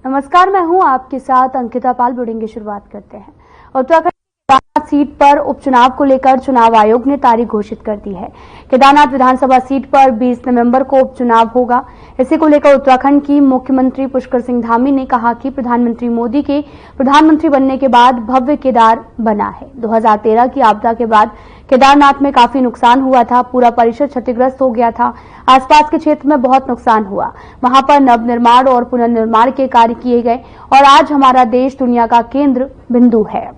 नमस्कार, मैं हूं आपके साथ अंकिता पाल। बुलेटिन की शुरुआत करते हैं। उत्तराखंड केदारनाथ सीट पर उपचुनाव को लेकर चुनाव आयोग ने तारीख घोषित कर दी है। केदारनाथ विधानसभा सीट पर 20 नवंबर को उपचुनाव होगा। इसी को लेकर उत्तराखंड की मुख्यमंत्री पुष्कर सिंह धामी ने कहा कि प्रधानमंत्री मोदी के प्रधानमंत्री बनने के बाद भव्य केदार बना है। 2013 की आपदा के बाद केदारनाथ में काफी नुकसान हुआ था। पूरा परिसर क्षतिग्रस्त हो गया था। आसपास के क्षेत्र में बहुत नुकसान हुआ। वहां पर नवनिर्माण और पुनर्निर्माण के कार्य किए गए और आज हमारा देश दुनिया का केंद्र बिंदु है।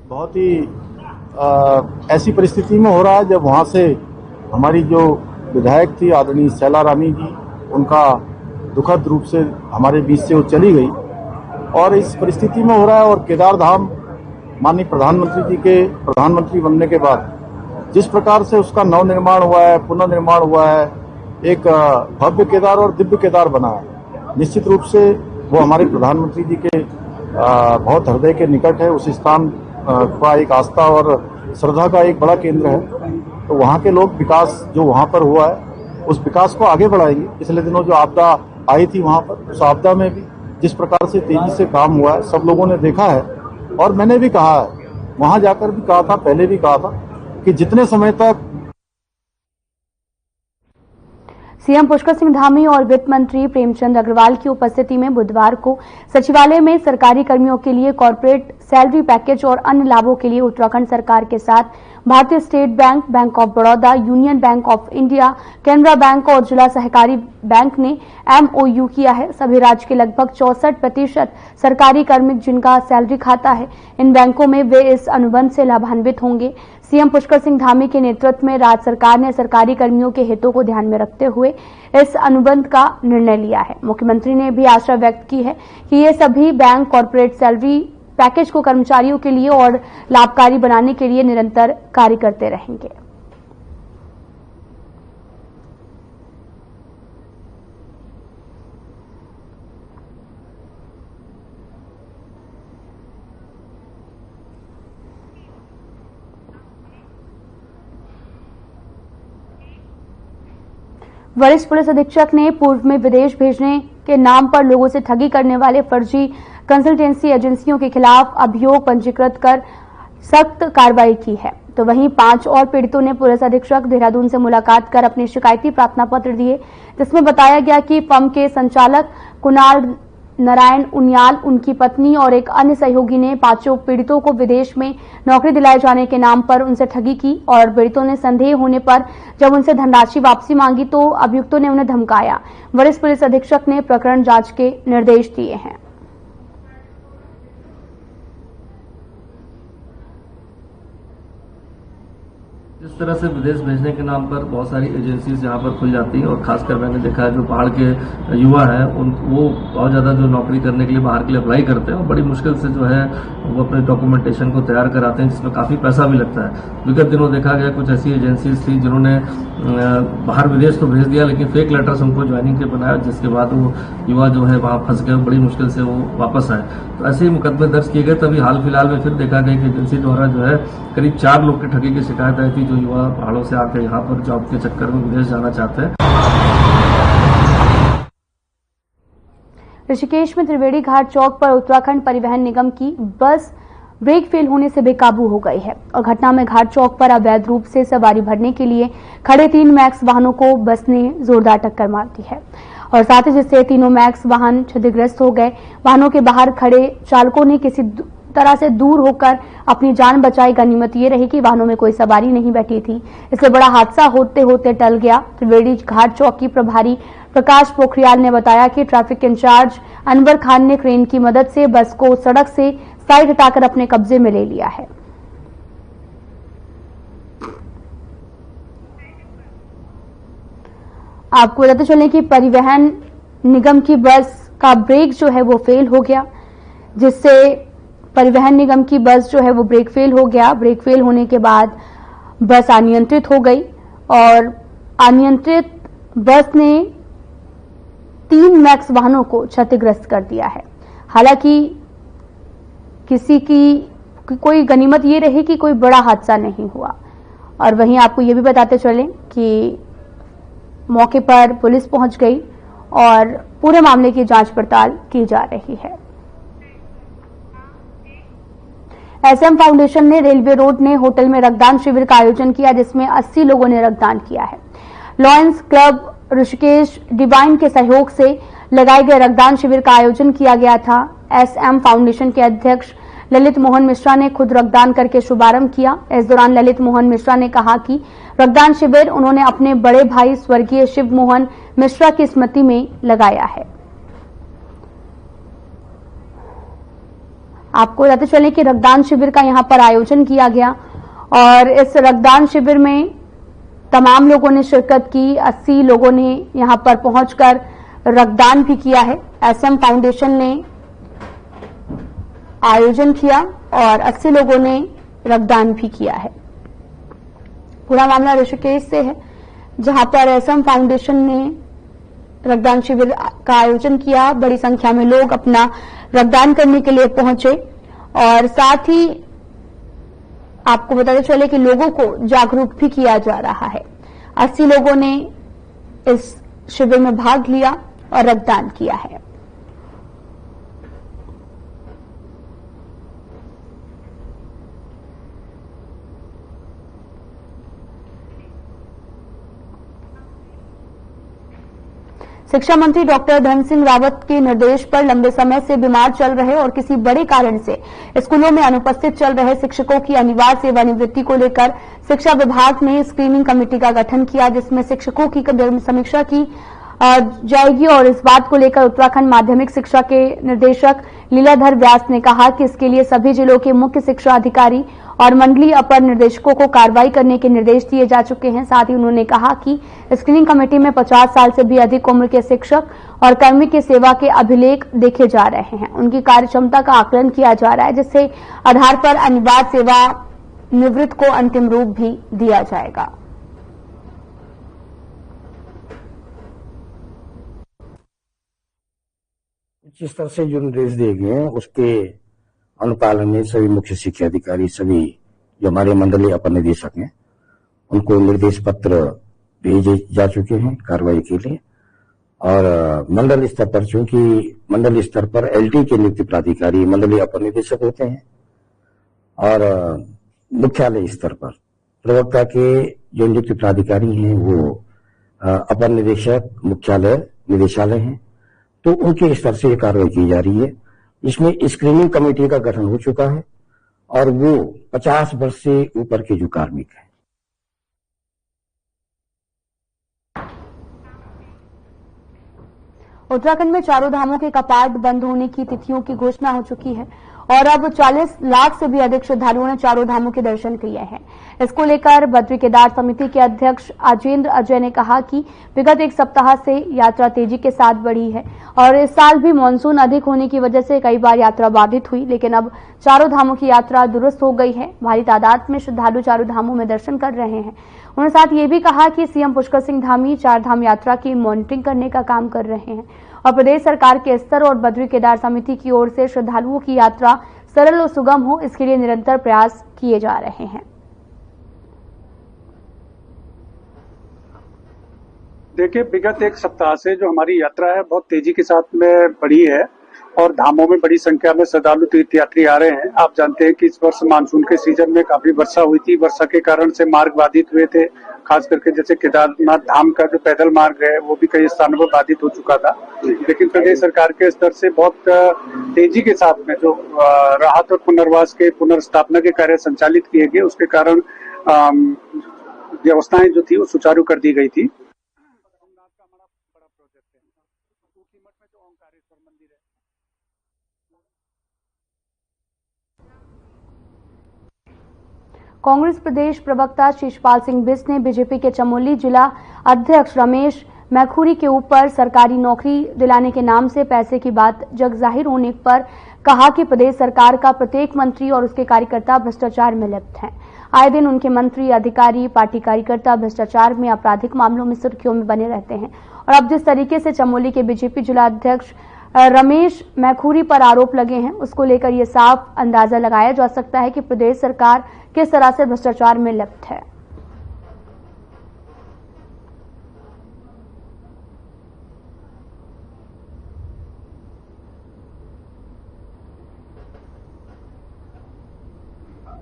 बहुत ही ऐसी परिस्थिति में हो रहा है जब वहां से हमारी जो विधायक थी आदरणीय शैला रानी जी, उनका दुखद रूप से हमारे बीच से वो चली गई और इस परिस्थिति में हो रहा है। और केदार धाम माननीय प्रधानमंत्री जी के प्रधानमंत्री बनने के बाद जिस प्रकार से उसका नवनिर्माण हुआ है, पुनर्निर्माण हुआ है, एक भव्य केदार और दिव्य केदार बना है। निश्चित रूप से वो हमारे प्रधानमंत्री जी के बहुत हृदय के निकट है। उस स्थान का एक आस्था और श्रद्धा का एक बड़ा केंद्र है। तो वहाँ के लोग विकास जो वहाँ पर हुआ है उस विकास को आगे बढ़ाएंगे। पिछले दिनों जो आपदा आई थी वहाँ पर, उस आपदा में भी जिस प्रकार से तेजी से काम हुआ है सब लोगों ने देखा है। और मैंने भी कहा है, वहाँ जाकर भी कहा था, पहले भी कहा था कि जितने समय तक सीएम पुष्कर सिंह धामी और वित्त मंत्री प्रेमचंद अग्रवाल की उपस्थिति में बुधवार को सचिवालय में सरकारी कर्मियों के लिए कॉर्पोरेट सैलरी पैकेज और अन्य लाभों के लिए उत्तराखंड सरकार के साथ भारतीय state bank, bank of Baroda, union bank of India, Canara bank और जिला सहकारी बैंक ने MOU किया है। सभी राज्य के लगभग 64% सरकारी कार्मिक जिनका सैलरी खाता है इन बैंकों में, वे इस अनुबंध से लाभान्वित होंगे। सीएम पुष्कर सिंह धामी के नेतृत्व में राज्य सरकार ने सरकारी कर्मियों के हितों को ध्यान में रखते हुए इस अनुबंध का निर्णय लिया है। मुख्यमंत्री ने भी आशा व्यक्त की है कि ये सभी बैंक कॉर्पोरेट सैलरी पैकेज को कर्मचारियों के लिए और लाभकारी बनाने के लिए निरंतर कार्य करते रहेंगे। वरिष्ठ पुलिस अधीक्षक ने पूर्व में विदेश भेजने के नाम पर लोगों से ठगी करने वाले फर्जी कंसल्टेंसी एजेंसियों के खिलाफ अभियोग पंजीकृत कर सख्त कार्रवाई की है। तो वहीं 5 और पीड़ितों ने पुलिस अधीक्षक देहरादून से मुलाकात कर अपने शिकायती प्रार्थना पत्र दिए, जिसमें बताया गया कि फर्म के संचालक कुणाल नारायण उनियाल, उनकी पत्नी और एक अन्य सहयोगी ने 5 पीड़ितों को विदेश में नौकरी दिलाए जाने के नाम पर उनसे ठगी की और पीड़ितों ने संदेह होने पर जब उनसे धनराशि वापसी मांगी तो अभियुक्तों ने उन्हें धमकाया। वरिष्ठ पुलिस अधीक्षक ने प्रकरण जांच के निर्देश दिए हैं। इस तरह से विदेश भेजने के नाम पर बहुत सारी एजेंसीज यहाँ पर खुल जाती हैं और खासकर मैंने देखा है जो पहाड़ के युवा हैं वो बहुत ज़्यादा जो नौकरी करने के लिए बाहर के लिए अप्लाई करते हैं और बड़ी मुश्किल से जो है वो अपने डॉक्यूमेंटेशन को तैयार कराते हैं, जिसमें काफ़ी पैसा भी लगता है। विगत दिनों देखा गया कुछ ऐसी एजेंसीज थी जिन्होंने बाहर विदेश तो भेज दिया लेकिन फेक लेटर्स उनको ज्वाइनिंग के बनाया, जिसके बाद वो युवा जो है वहाँ फंस गए, बड़ी मुश्किल से वो वापस आए। तो ऐसे ही मुकदमे दर्ज किए गए। तभी हाल फिलहाल में फिर देखा गया कि एजेंसी द्वारा जो है करीब 4 लोग की ठगी की शिकायत आई थी, जो युवा पहाड़ों से आकर यहाँ पर जॉब के चक्कर में विदेश जाना चाहते हैं। ऋषिकेश में त्रिवेणी घाट चौक पर उत्तराखंड परिवहन निगम की बस ब्रेक फेल होने से बेकाबू हो गई है और घटना में घाट चौक पर अवैध रूप से सवारी भरने के लिए खड़े 3 मैक्स वाहनों को बस ने जोरदार टक्कर मार दी है और साथ ही जिससे तीनों मैक्स वाहन क्षतिग्रस्त हो गए। वाहनों के बाहर खड़े चालकों ने किसी तरह से दूर होकर अपनी जान बचाई। गनीमत ये रही कि वाहनों में कोई सवारी नहीं बैठी थी, इसलिए बड़ा हादसा होते होते टल गया। त्रिवेणी घाट चौक की प्रभारी प्रकाश पोखरियाल ने बताया कि ट्रैफिक इंचार्ज अनवर खान ने क्रेन की मदद से बस को सड़क से साइड हटाकर अपने कब्जे में ले लिया है। आपको बताते चलें कि परिवहन निगम की बस का ब्रेक जो है वो फेल हो गया, जिससे परिवहन निगम की बस जो है वो ब्रेक फेल हो गया। ब्रेक फेल होने के बाद बस अनियंत्रित हो गई और अनियंत्रित बस ने 3 मैक्स वाहनों को क्षतिग्रस्त कर दिया है। हालांकि किसी की कोई गनीमत ये रही कि कोई बड़ा हादसा नहीं हुआ। और वहीं आपको ये भी बताते चलें कि मौके पर पुलिस पहुंच गई और पूरे मामले की जांच पड़ताल की जा रही है। एसएम फाउंडेशन ने रेलवे रोड ने होटल में रक्तदान शिविर का आयोजन किया, जिसमें 80 लोगों ने रक्तदान किया है। लॉयंस क्लब ऋषिकेश डिवाइन के सहयोग से लगाए गए रक्तदान शिविर का आयोजन किया गया था। एसएम फाउंडेशन के अध्यक्ष ललित मोहन मिश्रा ने खुद रक्तदान करके शुभारंभ किया। इस दौरान ललित मोहन मिश्रा ने कहा कि रक्तदान शिविर उन्होंने अपने बड़े भाई स्वर्गीय शिव मोहन मिश्रा की स्मृति में लगाया है। आपको बताते चलें कि रक्तदान शिविर का यहां पर आयोजन किया गया और इस रक्तदान शिविर में तमाम लोगों ने शिरकत की। 80 लोगों ने यहां पर पहुंचकर रक्तदान भी किया है। एसएम फाउंडेशन ने आयोजन किया और 80 लोगों ने रक्तदान भी किया है। पूरा मामला ऋषिकेश से है, जहां पर एसएम फाउंडेशन ने रक्तदान शिविर का आयोजन किया। बड़ी संख्या में लोग अपना रक्तदान करने के लिए पहुंचे और साथ ही आपको बताते चले कि लोगों को जागरूक भी किया जा रहा है। 80 लोगों ने इस शिविर में भाग लिया और रक्तदान किया है। शिक्षा मंत्री डॉक्टर धन सिंह रावत के निर्देश पर लंबे समय से बीमार चल रहे और किसी बड़े कारण से स्कूलों में अनुपस्थित चल रहे शिक्षकों की अनिवार्य सेवानिवृत्ति को लेकर शिक्षा विभाग ने स्क्रीनिंग कमेटी का गठन किया, जिसमें शिक्षकों की समीक्षा की जाएगी। और इस बात को लेकर उत्तराखंड माध्यमिक शिक्षा के निदेशक लीलाधर व्यास ने कहा कि इसके लिए सभी जिलों के मुख्य शिक्षा अधिकारी और मंडलीय अपर निर्देशकों को कार्रवाई करने के निर्देश दिए जा चुके हैं। साथ ही उन्होंने कहा कि स्क्रीनिंग कमेटी में 50 साल से भी अधिक उम्र के शिक्षक और कर्मी के सेवा के अभिलेख देखे जा रहे हैं। उनकी कार्य क्षमता का आकलन किया जा रहा है, जिससे आधार पर अनिवार्य सेवा निवृत्त को अंतिम रूप भी दिया जाएगा। जिस तरह से जो निर्देश दिए गए हैं उसके अनुपालन में सभी मुख्य शिक्षा अधिकारी, सभी जो हमारे मंडलीय अपर निदेशक हैं, उनको निर्देश पत्र भेजे जा चुके हैं कार्रवाई के लिए। और मंडल स्तर पर, चूंकि मंडल स्तर पर एलटी के नियुक्ति प्राधिकारी मंडलीय अपर निदेशक होते हैं और मुख्यालय स्तर पर प्रवक्ता के जो नियुक्ति प्राधिकारी हैं वो अपर निदेशक मुख्यालय निदेशालय हैं, तो उनके स्तर से कार्रवाई की जा रही है। इसमें स्क्रीनिंग कमेटी का गठन हो चुका है और वो 50 वर्ष से ऊपर के जो कार्मिक हैं। उत्तराखंड में चारों धामों के कपाट बंद होने की तिथियों की घोषणा हो चुकी है और अब 40 लाख से भी अधिक श्रद्धालुओं ने चारों धामों के दर्शन किए हैं। इसको लेकर बद्री केदार समिति के अध्यक्ष अजेंद्र अजय ने कहा कि विगत एक सप्ताह से यात्रा तेजी के साथ बढ़ी है और इस साल भी मानसून अधिक होने की वजह से कई बार यात्रा बाधित हुई, लेकिन अब चारों धामों की यात्रा दुरुस्त हो गई है। भारी तादाद में श्रद्धालु चारों धामों में दर्शन कर रहे हैं। उन्होंने साथ ये भी कहा कि सीएम पुष्कर सिंह धामी चार धाम यात्रा की मॉनिटरिंग करने का काम कर रहे हैं और प्रदेश सरकार के स्तर और बद्री केदार समिति की ओर से श्रद्धालुओं की यात्रा सरल और सुगम हो, इसके लिए निरंतर प्रयास किए जा रहे हैं। देखिए, विगत एक सप्ताह से जो हमारी यात्रा है बहुत तेजी के साथ में बढ़ी है और धामों में बड़ी संख्या में श्रद्धालु तीर्थयात्री आ रहे हैं। आप जानते हैं कि इस वर्ष मानसून के सीजन में काफी वर्षा हुई थी। वर्षा के कारण से मार्ग बाधित हुए थे, खास करके जैसे केदारनाथ धाम का जो पैदल मार्ग है वो भी कई स्थानों पर बाधित हो चुका था। लेकिन प्रदेश सरकार के स्तर से बहुत तेजी के साथ में जो राहत और पुनर्वास के पुनर्स्थापना के कार्य संचालित किए गए, उसके कारण व्यवस्थाएं जो थी वो सुचारू कर दी गई थी। कांग्रेस प्रदेश प्रवक्ता शिषपाल सिंह बिष्ट ने बीजेपी के चमोली जिला अध्यक्ष रमेश मैखुरी के ऊपर सरकारी नौकरी दिलाने के नाम से पैसे की बात जग जाहिर होने पर कहा कि प्रदेश सरकार का प्रत्येक मंत्री और उसके कार्यकर्ता भ्रष्टाचार में लिप्त हैं। आए दिन उनके मंत्री, अधिकारी, पार्टी कार्यकर्ता भ्रष्टाचार में, आपराधिक मामलों में सुर्खियों में बने रहते हैं और अब जिस तरीके से चमोली के बीजेपी जिला अध्यक्ष रमेश मैखुरी पर आरोप लगे हैं, उसको लेकर यह साफ अंदाजा लगाया जा सकता है कि प्रदेश सरकार किस तरह से भ्रष्टाचार में लिप्त है।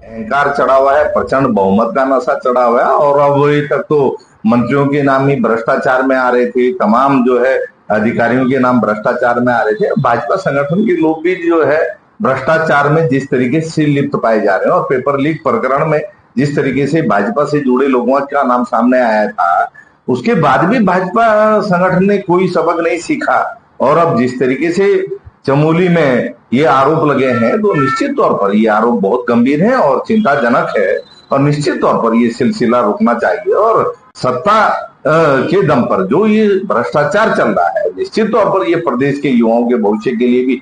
अहंकार चढ़ा हुआ है, प्रचंड बहुमत का नशा चढ़ा हुआ है और अब वही तक तो मंत्रियों के नाम ही भ्रष्टाचार में आ रहे थे, तमाम जो है अधिकारियों के नाम भ्रष्टाचार में आ रहे थे। भाजपा संगठन के लोग भी जो है भ्रष्टाचार में जिस तरीके से लिप्त पाए जा रहे हैं और पेपर लीक प्रकरण में जिस तरीके से भाजपा से जुड़े लोगों का नाम सामने आया था, उसके बाद भी भाजपा संगठन ने कोई सबक नहीं सीखा और अब जिस तरीके से चमोली में ये आरोप लगे हैं तो निश्चित तौर पर ये आरोप बहुत गंभीर है और चिंताजनक है और निश्चित तौर पर ये सिलसिला रुकना चाहिए और सत्ता के दम पर जो ये भ्रष्टाचार चल रहा है निश्चित तौर पर ये प्रदेश के युवाओं के भविष्य के लिए भी।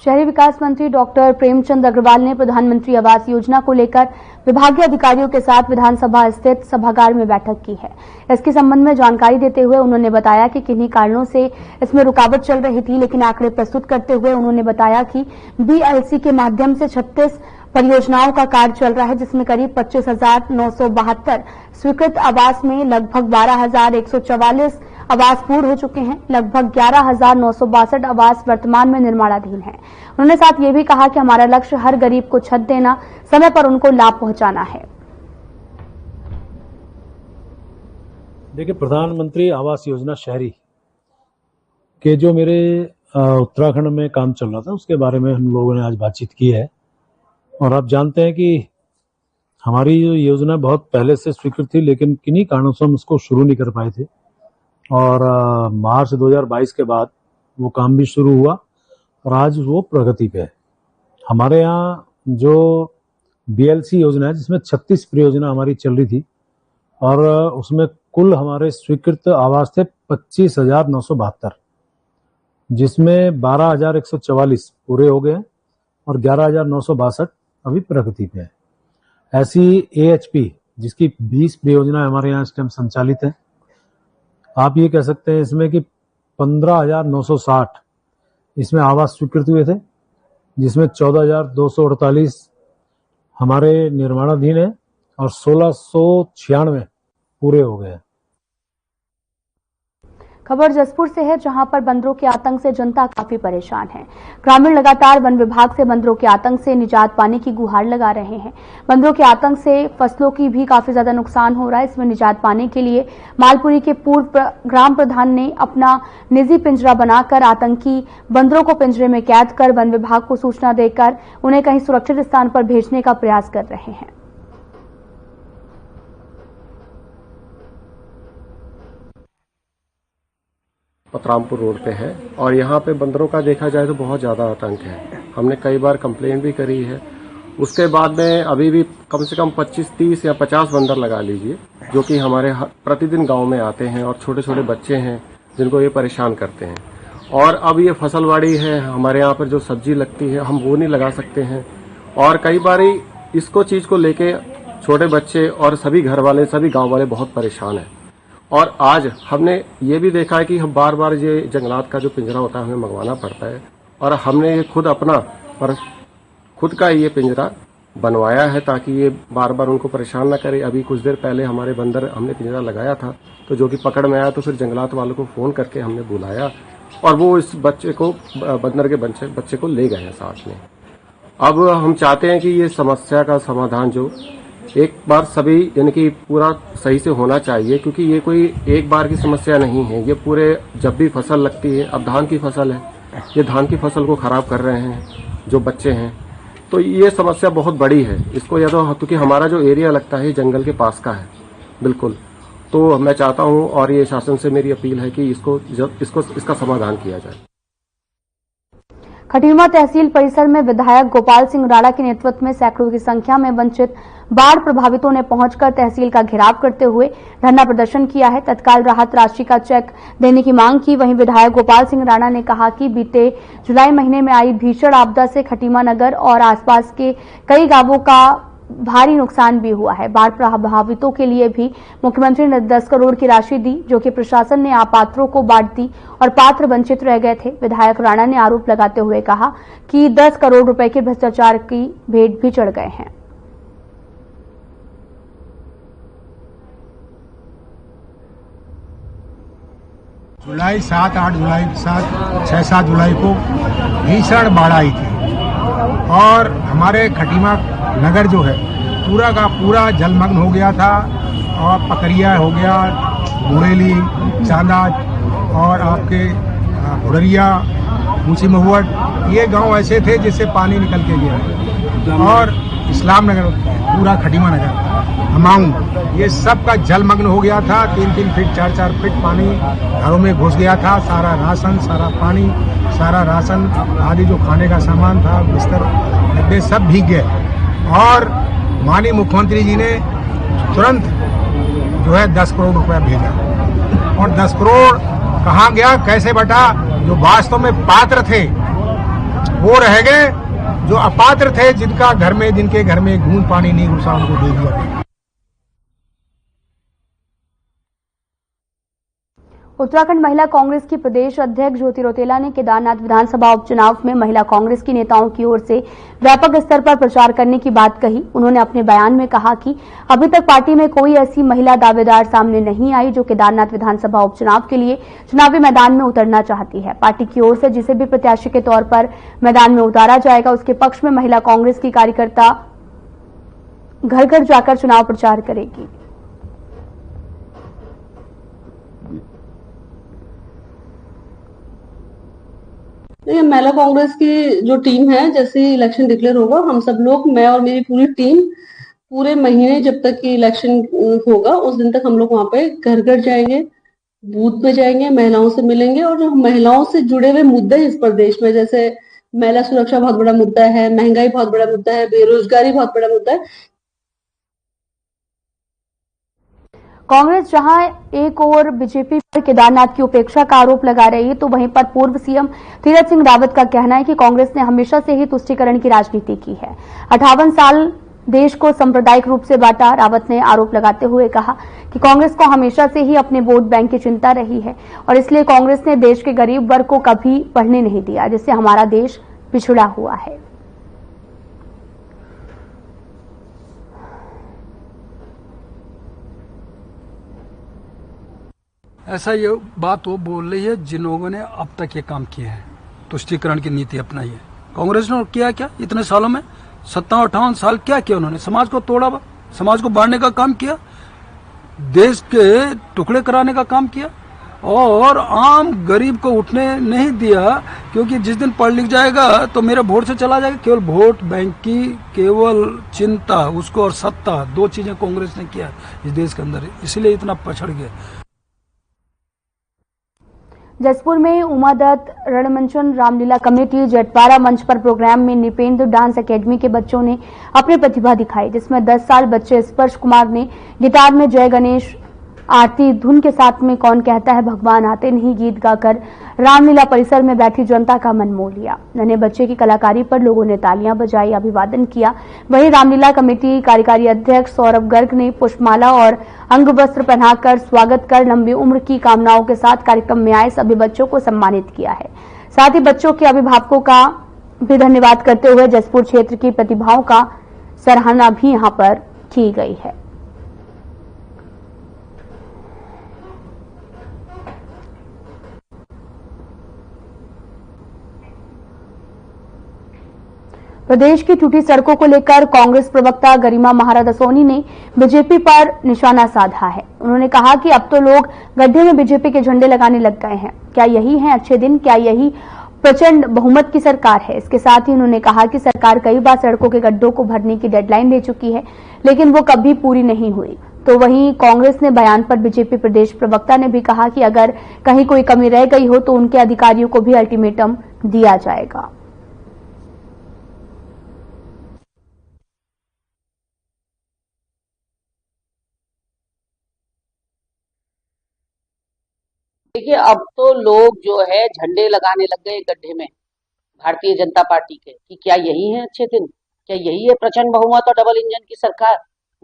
शहरी विकास मंत्री डॉक्टर प्रेमचंद अग्रवाल ने प्रधानमंत्री आवास योजना को लेकर विभागीय अधिकारियों के साथ विधानसभा स्थित सभागार में बैठक की है। इसके संबंध में जानकारी देते हुए उन्होंने बताया कि किन्हीं कारणों से इसमें रुकावट चल रही थी, लेकिन आंकड़े प्रस्तुत करते हुए उन्होंने बताया कि BLC के माध्यम से 36 परियोजनाओं का कार्य चल रहा है, जिसमें करीब 25,972 स्वीकृत आवास में लगभग 12,144 आवास पूर्ण हो चुके हैं। लगभग 11,962 आवास वर्तमान में निर्माणाधीन हैं। उन्होंने साथ ये भी कहा कि हमारा लक्ष्य हर गरीब को छत देना, समय पर उनको लाभ पहुंचाना है। देखिए, प्रधानमंत्री आवास योजना शहरी के जो मेरे उत्तराखंड में काम चल रहा था उसके बारे में हम लोगों ने आज बातचीत की है और आप जानते हैं कि हमारी जो योजना बहुत पहले से स्वीकृत थी, लेकिन किन्हीं कारणों से हम उसको शुरू नहीं कर पाए थे और मार्च 2022 के बाद वो काम भी शुरू हुआ और आज वो प्रगति पे है। हमारे यहाँ जो BLC योजना है जिसमें 36 परियोजना हमारी चल रही थी और उसमें कुल हमारे स्वीकृत आवास थे 25,972, जिसमें 12,144 पूरे हो गए और 11,962 अभी प्रगति पे है। ऐसी AHP जिसकी 20 परियोजना हमारे यहाँ इस टाइम संचालित है। आप ये कह सकते हैं इसमें कि 15,960 इसमें आवास स्वीकृत हुए थे, जिसमें 14,248 हमारे निर्माणाधीन है और 1,696 पूरे हो गए हैं। खबर जसपुर से है, जहां पर बंदरों के आतंक से जनता काफी परेशान है। ग्रामीण लगातार वन विभाग से बंदरों के आतंक से निजात पाने की गुहार लगा रहे हैं। बंदरों के आतंक से फसलों की भी काफी ज्यादा नुकसान हो रहा है। इसमें निजात पाने के लिए मालपुरी के पूर्व ग्राम प्रधान ने अपना निजी पिंजरा बनाकर आतंकी बंदरों को पिंजरे में कैद कर वन विभाग को सूचना देकर उन्हें कहीं सुरक्षित स्थान पर भेजने का प्रयास कर रहे हैं। पतरामपुर रोड पे है और यहाँ पे बंदरों का देखा जाए तो बहुत ज़्यादा आतंक है। हमने कई बार कंप्लेंट भी करी है। उसके बाद में अभी भी कम से कम 25, 30 या 50 बंदर लगा लीजिए जो कि हमारे प्रतिदिन गांव में आते हैं और छोटे छोटे बच्चे हैं जिनको ये परेशान करते हैं। और अब ये फसलवाड़ी है, हमारे यहाँ पर जो सब्जी लगती है हम वो नहीं लगा सकते हैं और कई बार इसको चीज़ को लेके छोटे बच्चे और सभी घर वाले, सभी गाँव वाले बहुत परेशान हैं। और आज हमने ये भी देखा है कि हम बार बार ये जंगलात का जो पिंजरा होता है हमें मंगवाना पड़ता है और हमने ये खुद का ये पिंजरा बनवाया है ताकि ये बार बार उनको परेशान ना करे। अभी कुछ देर पहले हमारे बंदर हमने पिंजरा लगाया था तो जो कि पकड़ में आया तो फिर जंगलात वालों को फोन करके हमने बुलाया और वो इस बंदर के बच्चे को ले गए हैं साथ में। अब हम चाहते हैं कि ये समस्या का समाधान जो एक बार सभी यानी कि पूरा सही से होना चाहिए, क्योंकि ये कोई एक बार की समस्या नहीं है। ये पूरे जब भी फसल लगती है, अब धान की फसल है, ये धान की फसल को खराब कर रहे हैं जो बच्चे हैं, तो ये समस्या बहुत बड़ी है। इसको या तो क्योंकि हमारा जो एरिया लगता है जंगल के पास का है बिल्कुल, तो मैं चाहता हूँ और ये शासन से मेरी अपील है कि इसका समाधान किया जाए। खटीमा तहसील परिसर में विधायक गोपाल सिंह राणा के नेतृत्व में सैकड़ों की संख्या में वंचित बाढ़ प्रभावितों ने पहुंचकर तहसील का घेराव करते हुए धरना प्रदर्शन किया है। तत्काल राहत राशि का चेक देने की मांग की। वहीं विधायक गोपाल सिंह राणा ने कहा कि बीते जुलाई महीने में आई भीषण आपदा से खटीमा नगर और आसपास के कई गांवों का भारी नुकसान भी हुआ है। बाढ़ प्रभावितों के लिए भी मुख्यमंत्री ने 10 करोड़ की राशि दी, जो कि प्रशासन ने अपात्रों को बांट दी और पात्र वंचित रह गए थे। विधायक राणा ने आरोप लगाते हुए कहा कि 10 करोड़ रुपए के भ्रष्टाचार की भेंट भी चढ़ गए हैं। जुलाई 7-8 जुलाई 6-7 जुलाई को भीषण बाढ़ आई थी और हमारे खटीमा नगर जो है पूरा का पूरा जलमग्न हो गया था और पकरिया हो गया, बुड़ेली, चांदा और आपके भुड़रिया, ऊंची महुवट, ये गांव ऐसे थे जिससे पानी निकल के गया और इस्लाम नगर, पूरा खटीमा नगर, हमाऊं, ये सब का जलमग्न हो गया था। 3-3 फीट 4-4 फीट पानी घरों में घुस गया था। सारा राशन, सारा पानी, सारा राशन आदि जो खाने का सामान था, बिस्तर, गद्दे सब भीग गए और माननीय मुख्यमंत्री जी ने तुरंत जो है 10 करोड़ रुपया भेजा और 10 करोड़ कहाँ गया, कैसे बटा? जो वास्तव में पात्र थे वो रह गए, जो अपात्र थे, जिनके घर में बूंद पानी नहीं घुसा, उनको दे दिया। उत्तराखंड महिला कांग्रेस की प्रदेश अध्यक्ष ज्योति रौतेला ने केदारनाथ विधानसभा उपचुनाव में महिला कांग्रेस की नेताओं की ओर से व्यापक स्तर पर प्रचार करने की बात कही। उन्होंने अपने बयान में कहा कि अभी तक पार्टी में कोई ऐसी महिला दावेदार सामने नहीं आई जो केदारनाथ विधानसभा उपचुनाव के लिए चुनावी मैदान में उतरना चाहती है। पार्टी की ओर से जिसे भी प्रत्याशी के तौर पर मैदान में उतारा जाएगा, उसके पक्ष में महिला कांग्रेस की कार्यकर्ता घर घर जाकर चुनाव प्रचार करेगी। देखिए, महिला कांग्रेस की जो टीम है, जैसे ही इलेक्शन डिक्लेयर होगा, हम सब लोग, मैं और मेरी पूरी टीम, पूरे महीने जब तक कि इलेक्शन होगा उस दिन तक हम लोग वहां पे घर घर जाएंगे, बूथ पे जाएंगे, महिलाओं से मिलेंगे और जो महिलाओं से जुड़े हुए मुद्दे इस प्रदेश में, जैसे महिला सुरक्षा बहुत बड़ा मुद्दा है, महंगाई बहुत बड़ा मुद्दा है, बेरोजगारी बहुत बड़ा मुद्दा है। कांग्रेस जहां एक ओर बीजेपी पर केदारनाथ की उपेक्षा का आरोप लगा रही है, तो वहीं पर पूर्व सीएम तीरथ सिंह रावत का कहना है कि कांग्रेस ने हमेशा से ही तुष्टीकरण की राजनीति की है। 58 साल देश को सांप्रदायिक रूप से बांटा। रावत ने आरोप लगाते हुए कहा कि कांग्रेस को हमेशा से ही अपने वोट बैंक की चिंता रही है और इसलिए कांग्रेस ने देश के गरीब वर्ग को कभी बढ़ने नहीं दिया, जिससे हमारा देश पिछड़ा हुआ है। ऐसा ये बात वो बोल रही है जिन ने अब तक ये काम किया है, तुष्टीकरण की नीति अपनाई है। कांग्रेस ने किया क्या इतने सालों में? 57-58 साल क्या किया उन्होंने? समाज को तोड़ा, समाज को बांटने का काम किया, देश के टुकड़े कराने का काम किया और आम गरीब को उठने नहीं दिया, क्योंकि जिस दिन पढ़ लिख जाएगा तो मेरे वोट से चला जाएगा। केवल वोट बैंक की केवल चिंता, उसको और सत्ता, 2 चीजें कांग्रेस ने किया इस देश के अंदर, इसलिए इतना पछड़ गया। जसपुर में उमा दत्त रणमंचन रामलीला कमेटी जटवाड़ा मंच पर प्रोग्राम में निपेंद्र डांस एकेडमी के बच्चों ने अपनी प्रतिभा दिखाई, जिसमें 10 साल बच्चे स्पर्श कुमार ने गिटार में जय गणेश आरती धुन के साथ में कौन कहता है भगवान आते नहीं गीत गाकर रामलीला परिसर में बैठी जनता का मन मोह लिया। नन्हे बच्चे की कलाकारी पर लोगों ने तालियां बजाई, अभिवादन किया। वहीं रामलीला कमेटी कार्यकारी अध्यक्ष सौरभ गर्ग ने पुष्पमाला और अंग वस्त्र पहनाकर स्वागत कर लंबी उम्र की कामनाओं के साथ कार्यक्रम में आए सभी बच्चों को सम्मानित किया है। साथ ही बच्चों के अभिभावकों का भी धन्यवाद करते हुए जसपुर क्षेत्र की प्रतिभाओं का सराहना भी यहां पर की गई है। प्रदेश की टूटी सड़कों को लेकर कांग्रेस प्रवक्ता गरिमा महाराज सोनी ने बीजेपी पर निशाना साधा है। उन्होंने कहा कि अब तो लोग गड्ढे में बीजेपी के झंडे लगाने लग गए हैं। क्या यही है अच्छे दिन? क्या यही प्रचंड बहुमत की सरकार है? इसके साथ ही उन्होंने कहा कि सरकार कई बार सड़कों के गड्ढों को भरने की डेडलाइन दे चुकी है, लेकिन वो कभी पूरी नहीं हुई। तो वहीं कांग्रेस ने बयान पर बीजेपी प्रदेश प्रवक्ता ने भी कहा कि अगर कहीं कोई कमी रह गई हो तो उनके अधिकारियों को भी अल्टीमेटम दिया जाएगा। देखिए, अब तो लोग जो है झंडे लगाने लग गए गड्ढे में भारतीय जनता पार्टी के, कि क्या यही है अच्छे दिन? क्या यही है प्रचंड बहुमत और डबल इंजन की सरकार?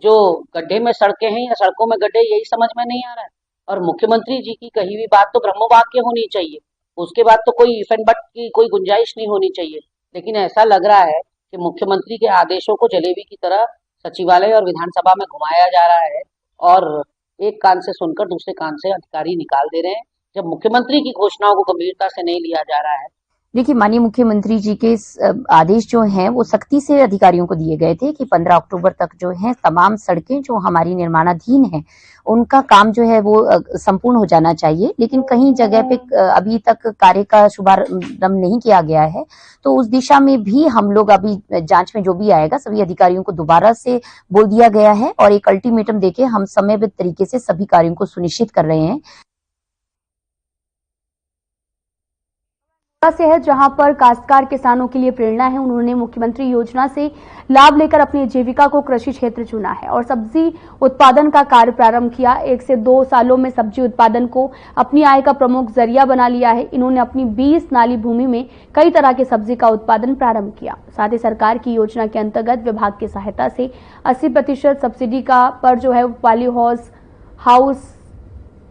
जो गड्ढे में सड़कें हैं या सड़कों में गड्ढे, यही समझ में नहीं आ रहा है। और मुख्यमंत्री जी की कही हुई बात तो ब्रह्म वाक्य होनी चाहिए, उसके बाद तो कोई इफ एंड बट की कोई गुंजाइश नहीं होनी चाहिए। लेकिन ऐसा लग रहा है कि मुख्यमंत्री के आदेशों को जलेबी की तरह सचिवालय और विधानसभा में घुमाया जा रहा है और एक कान से सुनकर दूसरे कान से अधिकारी निकाल दे रहे हैं, जब मुख्यमंत्री की घोषणाओं को गंभीरता से नहीं लिया जा रहा है। देखिए, माननीय मुख्यमंत्री जी के आदेश जो हैं वो सख्ती से अधिकारियों को दिए गए थे कि 15 अक्टूबर तक जो है तमाम सड़कें जो हमारी निर्माणाधीन हैं उनका काम जो है वो संपूर्ण हो जाना चाहिए। लेकिन कहीं जगह पे अभी तक कार्य का शुभारंभ नहीं किया गया है, तो उस दिशा में भी हम लोग अभी जांच में जो भी आएगा सभी अधिकारियों को दोबारा से बोल दिया गया है और एक अल्टीमेटम देके हम समयबद्ध तरीके से सभी कार्यों को सुनिश्चित कर रहे हैं। से है जहां पर काश्तकार किसानों के लिए प्रेरणा है। उन्होंने मुख्यमंत्री योजना से लाभ लेकर अपनी जीविका को कृषि क्षेत्र चुना है और सब्जी उत्पादन का कार्य प्रारंभ किया। 1 से 2 सालों में सब्जी उत्पादन को अपनी आय का प्रमुख जरिया बना लिया है। इन्होंने अपनी 20 नाली भूमि में कई तरह के सब्जी का उत्पादन प्रारंभ किया। साथ ही सरकार की योजना के अंतर्गत विभाग की सहायता से 80% सब्सिडी का पर जो है पॉली हाउस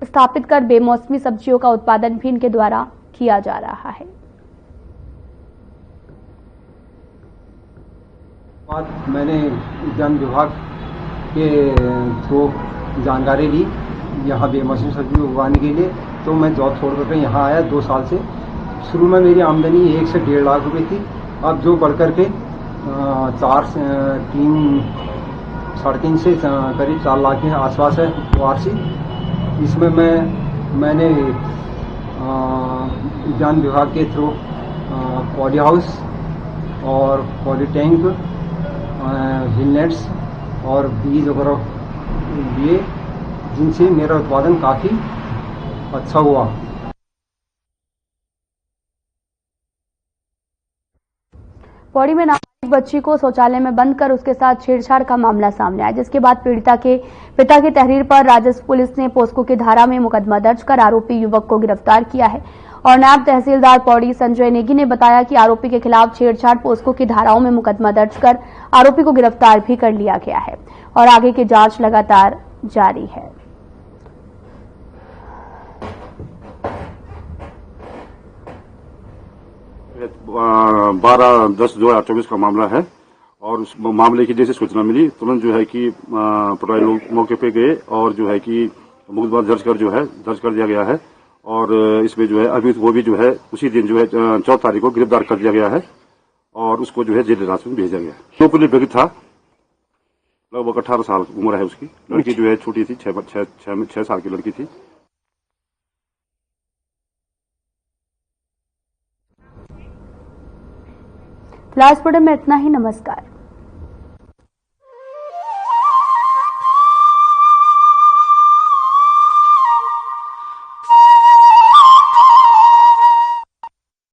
स्थापित कर बेमौसमी सब्जियों का उत्पादन भी इनके द्वारा किया जा रहा है। मैंने उद्यान विभाग के थ्रू जानकारी ली यहाँ बेमौसमी सब्जी उगाने के लिए, तो मैं जॉब छोड़ करके यहाँ आया 2 साल से। शुरू में मेरी आमदनी 1 से 1.5 लाख रुपए थी, अब जो बढ़ कर के 3.5 से करीब 4 लाख के आसपास है वार्षिक। इसमें मैंने उद्यान विभाग के थ्रू पॉली हाउस और पॉली टैंक, हिलनेट्स और बीज वगैरह लिए, जिनसे मेरा उत्पादन काफ़ी अच्छा हुआ। पौड़ी में नाबालिग बच्ची को शौचालय में बंद कर उसके साथ छेड़छाड़ का मामला सामने आया, जिसके बाद पीड़िता के पिता की तहरीर पर राजस्व पुलिस ने पोस्को की धारा में मुकदमा दर्ज कर आरोपी युवक को गिरफ्तार किया है। और नायब तहसीलदार पौड़ी संजय नेगी ने बताया कि आरोपी के खिलाफ छेड़छाड़ पोस्को की धाराओं में मुकदमा दर्ज कर आरोपी को गिरफ्तार भी कर लिया गया है और आगे की जांच लगातार जारी है। बारह 10/2024 का मामला है और उस मामले की जैसे सूचना मिली तुरंत जो है कि पटवारी लोग मौके पे गए और जो है कि मुकदमा दर्ज कर दिया गया है और इसमें जो है अभी वो भी जो है उसी दिन जो है 4 तारीख को गिरफ्तार कर दिया गया है और उसको जो है जेल हिरासत में भेजा गया। तो पुलिस व्यक्ति था, लगभग 18 साल उम्र है उसकी। लड़की जो है छोटी थी, 6 साल की लड़की थी। फिलहाल में इतना ही। नमस्कार।